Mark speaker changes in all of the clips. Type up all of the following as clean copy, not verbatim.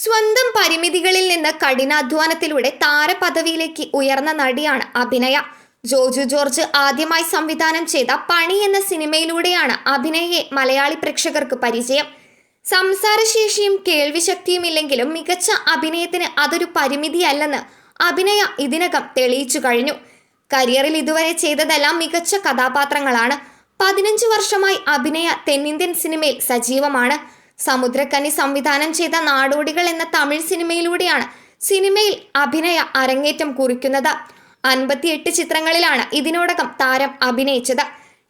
Speaker 1: സ്വന്തം പരിമിതികളിൽ നിന്ന് കഠിനാധ്വാനത്തിലൂടെ താരപദവിയിലേക്ക് ഉയർന്ന നടിയാണ് അഭിനയ. ജോജു ജോർജ് ആദ്യമായി സംവിധാനം ചെയ്ത പണി എന്ന സിനിമയിലൂടെയാണ് അഭിനയയെ മലയാളി പ്രേക്ഷകർക്ക് പരിചയം. സംസാരശേഷിയും കേൾവിശക്തിയും ഇല്ലെങ്കിലും മികച്ച അഭിനയത്തിന് അതൊരു പരിമിതിയല്ലെന്ന് അഭിനയ ഇതിനകം തെളിയിച്ചു കഴിഞ്ഞു. കരിയറിൽ ഇതുവരെ ചെയ്തതെല്ലാം മികച്ച കഥാപാത്രങ്ങളാണ്. 15 വർഷമായി അഭിനയ തെന്നിന്ത്യൻ സിനിമയിൽ സജീവമാണ്. സമുദ്രക്കനി സംവിധാനം ചെയ്ത നാടോടികൾ എന്ന തമിഴ് സിനിമയിലൂടെയാണ് സിനിമയിൽ അഭിനയ അരങ്ങേറ്റം കുറിക്കുന്നത്. 58 ചിത്രങ്ങളിലാണ് ഇതിനോടകം താരം അഭിനയിച്ചത്.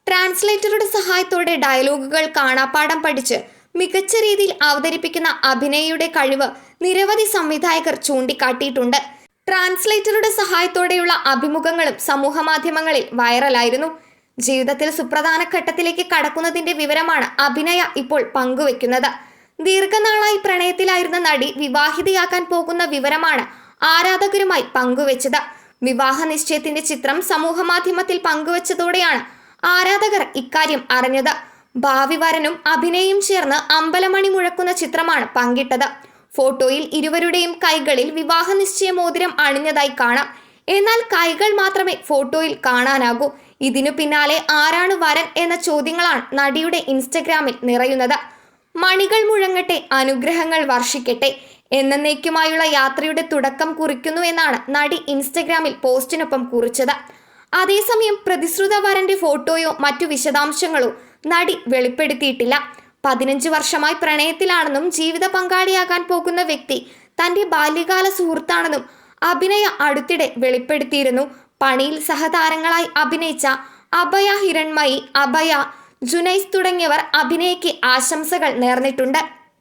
Speaker 1: ട്രാൻസ്ലേറ്ററുടെ സഹായത്തോടെ ഡയലോഗുകൾ കാണാപ്പാഠം പഠിച്ച് മികച്ച രീതിയിൽ അവതരിപ്പിക്കുന്ന അഭിനയയുടെ കഴിവ് നിരവധി സംവിധായകർ ചൂണ്ടിക്കാട്ടിയിട്ടുണ്ട്. ട്രാൻസ്ലേറ്ററുടെ സഹായത്തോടെയുള്ള അഭിമുഖങ്ങളും സമൂഹമാധ്യമങ്ങളിൽ വൈറലായിരുന്നു. ജീവിതത്തിൽ സുപ്രധാന ഘട്ടത്തിലേക്ക് കടക്കുന്നതിന്റെ വിവരമാണ് അഭിനയ ഇപ്പോൾ പങ്കുവെക്കുന്നത്. ദീർഘനാളായി പ്രണയത്തിലായിരുന്ന നടി വിവാഹിതയാക്കാൻ പോകുന്ന വിവരമാണ് ആരാധകരുമായി പങ്കുവെച്ചത്. വിവാഹ നിശ്ചയത്തിന്റെ ചിത്രം സമൂഹമാധ്യമത്തിൽ പങ്കുവച്ചതോടെയാണ് ആരാധകർ ഇക്കാര്യം അറിഞ്ഞത്. ഭാവി വരനും അഭിനയും ചേർന്ന് അമ്പലമണി മുഴക്കുന്ന ചിത്രമാണ് പങ്കിട്ടത്. ഫോട്ടോയിൽ ഇരുവരുടെയും കൈകളിൽ വിവാഹ നിശ്ചയ മോതിരം അണിഞ്ഞതായി കാണാം. എന്നാൽ കൈകൾ മാത്രമേ ഫോട്ടോയിൽ കാണാനാകൂ. ഇതിനു പിന്നാലെ ആരാണ് വരൻ എന്ന ചോദ്യങ്ങളാണ് നടിയുടെ ഇൻസ്റ്റഗ്രാമിൽ നിറയുന്നത്. മണികൾ മുഴങ്ങട്ടെ, അനുഗ്രഹങ്ങൾ വർഷിക്കട്ടെ, എന്നേക്കുമായുള്ള യാത്രയുടെ തുടക്കം കുറിക്കുന്നു എന്നാണ് നടി ഇൻസ്റ്റഗ്രാമിൽ പോസ്റ്റിനൊപ്പം കുറിച്ചത്. അതേസമയം പ്രതിശ്രുത വരന്റെ ഫോട്ടോയോ മറ്റു വിശദാംശങ്ങളോ നടി വെളിപ്പെടുത്തിയിട്ടില്ല. 15 വർഷമായി പ്രണയത്തിലാണെന്നും ജീവിത പങ്കാളിയാകാൻ പോകുന്ന വ്യക്തി തന്റെ ബാല്യകാല സുഹൃത്താണെന്നും അഭിനയ അടുത്തിടെ വെളിപ്പെടുത്തിയിരുന്നു. പണിയിൽ സഹതാരങ്ങളായി അഭിനയിച്ച അഭയ ഹിരൺമയി, അഭയ, ജുനൈസ് തുടങ്ങിയവർ അഭിനയയ്ക്ക് ആശംസകൾ നേർന്നിട്ടുണ്ട്.